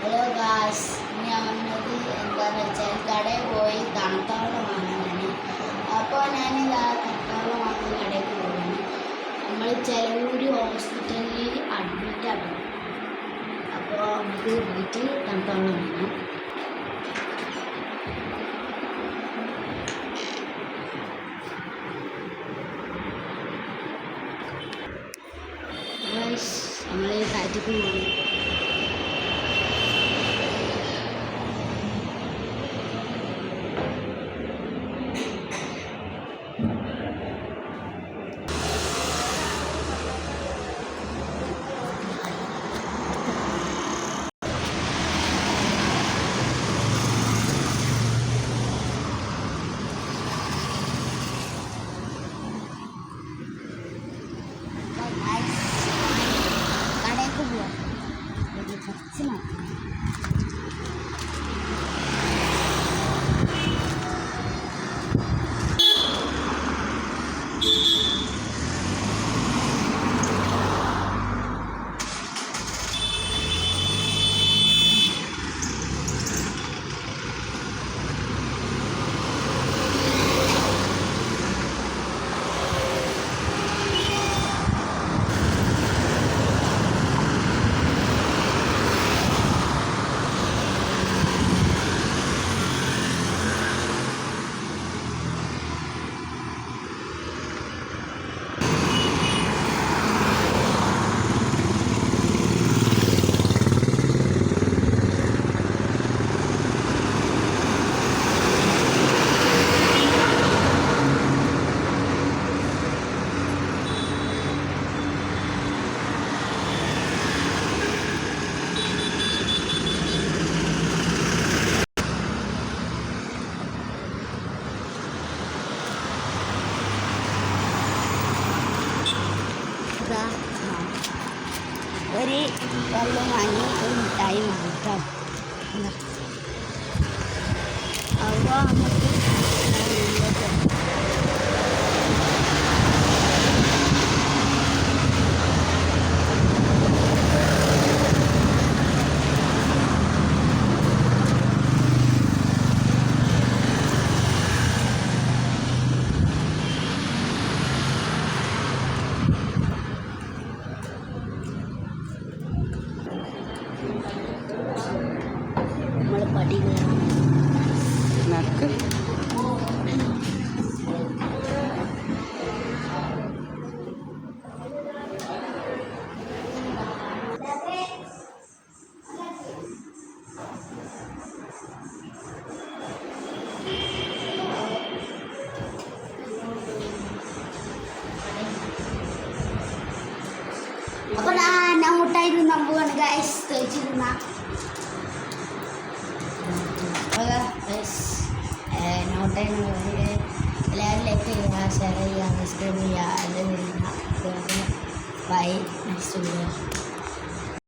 Hello guys, ഞാൻ വന്നത് എന്താണെന്ന് വെച്ചാൽ കടയിൽ പോയി തണുത്തവെള്ളം വാങ്ങാനാണ്. അപ്പോൾ ഞാനിതാ തണുത്തവെള്ളം വാങ്ങാൻ കടയിൽ പോകുന്നു. നമ്മൾ ചെലവൂര് ഹോസ്പിറ്റലിൽ അഡ്മിറ്റാണ്. അപ്പോൾ നമുക്ക് പോയിട്ട് തണുത്തവെള്ളം വാങ്ങാം. നമ്മൾ കാറ്റിക്ക് പോകും. കടയിലേക്ക് പോവാം. കുറച്ച് നോക്കാം. ഒരു വെള്ളം വാങ്ങി ഒരു മിഠായി വാങ്ങിട്ടോ. അപ്പോൾ നമുക്ക് പടി നടക്ക്. അപ്പോൾ ഞാൻ മുട്ടായി തിന്നാൻ പോവാണ് ഗൈസ്. കഴിച്ചിരുന്ന നോട്ടായിരുന്നു. എല്ലാവരും ലൈക്ക് ചെയ്യുക, ഷെയർ ചെയ്യുക, സബ്സ്ക്രൈബ് ചെയ്യുക, എല്ലാം ചെയ്യുക. Bye, next video.